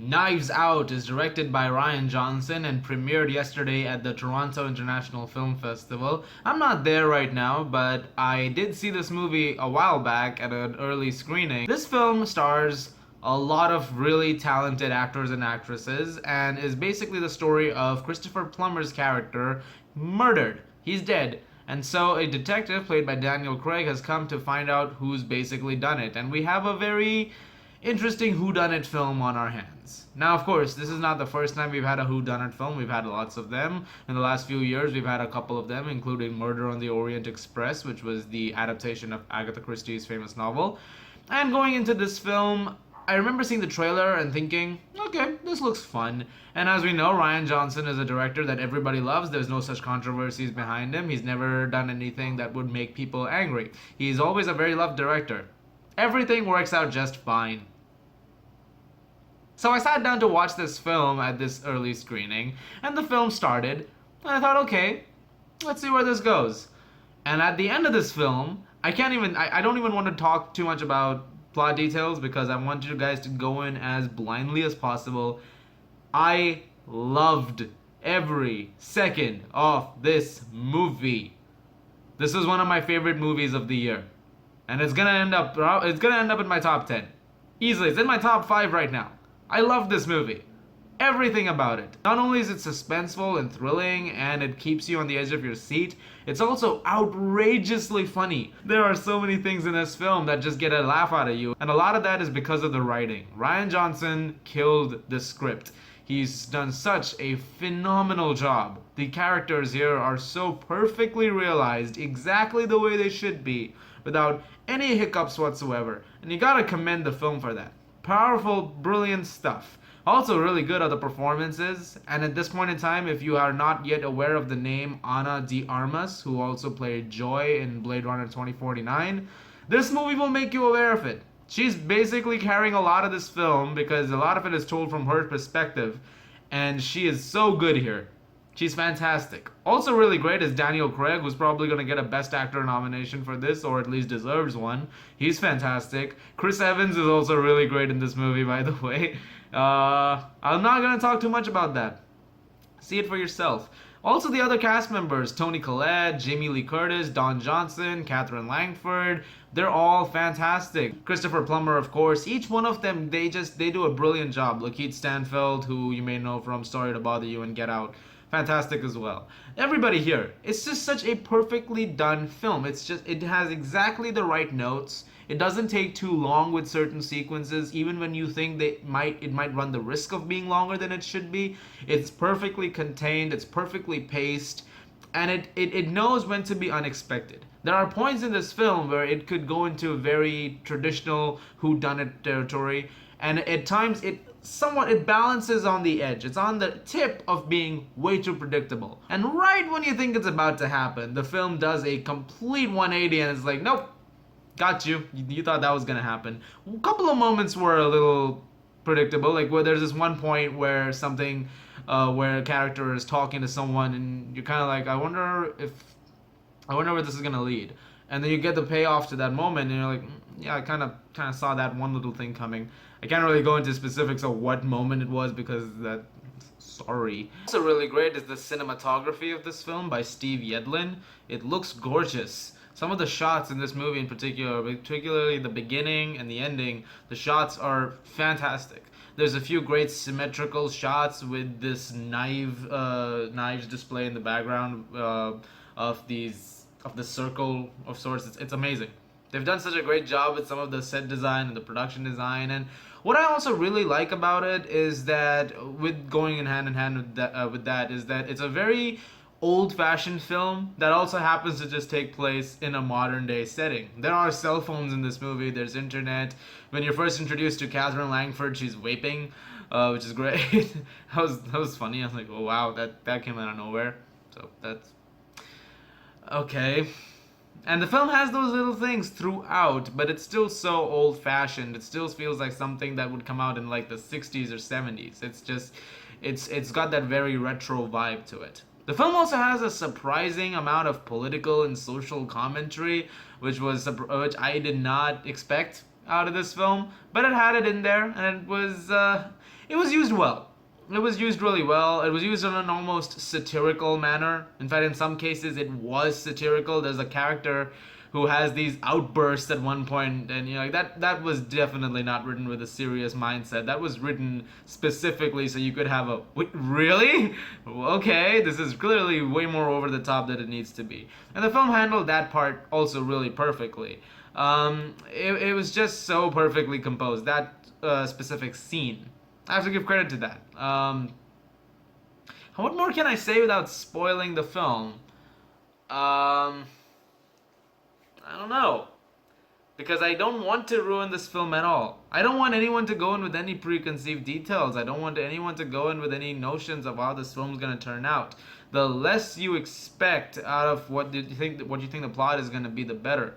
Knives Out is directed by Rian Johnson and premiered yesterday at the Toronto International Film Festival. I'm not there right now, but I did see this movie a while back at an early screening. This film stars a lot of really talented actors and actresses and is basically the story of Christopher Plummer's character murdered. He's dead. And so a detective played by Daniel Craig has come to find out who's basically done it. And we have a very interesting whodunit film on our hands. Now, of course, this is not the first time we've had a whodunit film. We've had lots of them. In the last few years, we've had a couple of them, including Murder on the Orient Express, which was the adaptation of Agatha Christie's famous novel. And going into this film, I remember seeing the trailer and thinking, okay, this looks fun. And as we know, Rian Johnson is a director that everybody loves. There's no such controversies behind him. He's never done anything that would make people angry. He's always a very loved director. Everything works out just fine. So I sat down to watch this film at this early screening, and the film started, and I thought, okay, let's see where this goes. And at the end of this film, I don't even want to talk too much about plot details because I want you guys to go in as blindly as possible. I loved every second of this movie. This is one of my favorite movies of the year. And it's gonna end up in my top 10. Easily, it's in my top 5 right now. I love this movie. Everything about it. Not only is it suspenseful and thrilling and it keeps you on the edge of your seat, it's also outrageously funny. There are so many things in this film that just get a laugh out of you, and a lot of that is because of the writing. Rian Johnson killed the script. He's done such a phenomenal job. The characters here are so perfectly realized, exactly the way they should be, without any hiccups whatsoever. And you gotta commend the film for that. Powerful, brilliant stuff. Also really good are the performances, and at this point in time, if you are not yet aware of the name Ana de Armas, who also played Joy in Blade Runner 2049, this movie will make you aware of it. She's basically carrying a lot of this film because a lot of it is told from her perspective, and she is so good here. She's fantastic. Also really great is Daniel Craig, who's probably going to get a Best Actor nomination for this, or at least deserves one. He's fantastic. Chris Evans is also really great in this movie, by the way. I'm not going to talk too much about that. See it for yourself. Also the other cast members, Toni Collette, Jamie Lee Curtis, Don Johnson, Katherine Langford, they're all fantastic. Christopher Plummer, of course, each one of them, they do a brilliant job. Lakeith Stanfield, who you may know from Sorry to Bother You and Get Out, fantastic as well. Everybody here, it's just such a perfectly done film. It has exactly the right notes. It doesn't take too long with certain sequences, even when you think it might run the risk of being longer than it should be. It's perfectly contained, it's perfectly paced, and it knows when to be unexpected. There are points in this film where it could go into a very traditional whodunit territory, and at times it balances on the edge. It's on the tip of being way too predictable. And right when you think it's about to happen, the film does a complete 180 and it's like, nope, got you. You thought that was gonna happen. A couple of moments were a little predictable, like where there's this one point where where a character is talking to someone and you're kind of like, I wonder where this is gonna lead. And then you get the payoff to that moment and you're like, yeah, I kind of saw that one little thing coming. I can't really go into specifics of what moment it was because sorry. Also really great is the cinematography of this film by Steve Yedlin. It looks gorgeous. Some of the shots in this movie in particular, particularly the beginning and the ending, the shots are fantastic. There's a few great symmetrical shots with this knives display in the background of the circle of sorts. It's amazing. They've done such a great job with some of the set design and the production design. And what I also really like about it is that, with going in hand with that, is that it's a very old-fashioned film that also happens to just take place in a modern-day setting. There are cell phones in this movie. There's internet. When you're first introduced to Katherine Langford, she's vaping, which is great. that was funny. I was like, oh wow, that came out of nowhere. So that's okay. And the film has those little things throughout, but it's still so old-fashioned. It still feels like something that would come out in like the 60s or 70s. It's got that very retro vibe to it. The film also has a surprising amount of political and social commentary, which I did not expect. out of this film, but it had it in there, and it was used well. It was used really well. It was used in an almost satirical manner. In fact, in some cases, it was satirical. There's a character who has these outbursts at one point, and that was definitely not written with a serious mindset. That was written specifically so you could have a wait, really? Okay, this is clearly way more over the top than it needs to be. And the film handled that part also really perfectly. It was just so perfectly composed. That specific scene, I have to give credit to that. What more can I say without spoiling the film? I don't know. Because I don't want to ruin this film at all. I don't want anyone to go in with any preconceived details. I don't want anyone to go in with any notions of how this film's going to turn out. The less you expect out of what you think the plot is going to be, the better.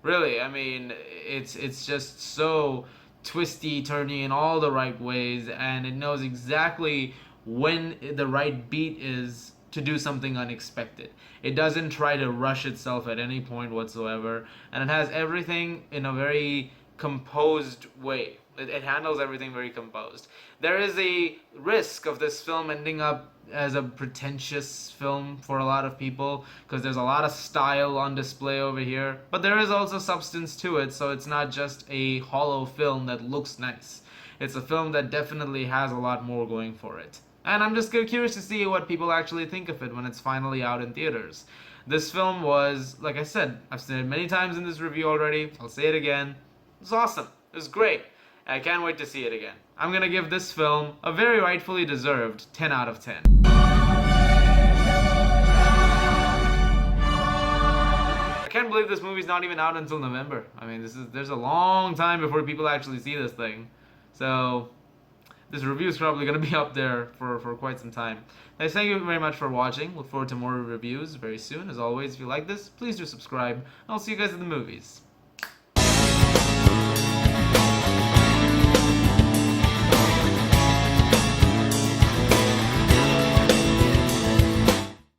Really, I mean, it's just so twisty, turny in all the right ways, and it knows exactly when the right beat is to do something unexpected. It doesn't try to rush itself at any point whatsoever, and it has everything in a very composed way. It handles everything very composed. There is a risk of this film ending up as a pretentious film for a lot of people, because there's a lot of style on display over here, but there is also substance to it, so it's not just a hollow film that looks nice. It's a film that definitely has a lot more going for it. And I'm just curious to see what people actually think of it when it's finally out in theaters. This film was, like I said, I've said it many times in this review already, I'll say it again, it was awesome, it was great. I can't wait to see it again. I'm gonna give this film a very rightfully deserved 10 out of 10. I can't believe this movie's not even out until November. I mean, there's a long time before people actually see this thing. So, this review is probably going to be up there for quite some time. Guys, thank you very much for watching. Look forward to more reviews very soon. As always, if you like this, please do subscribe. I'll see you guys at the movies.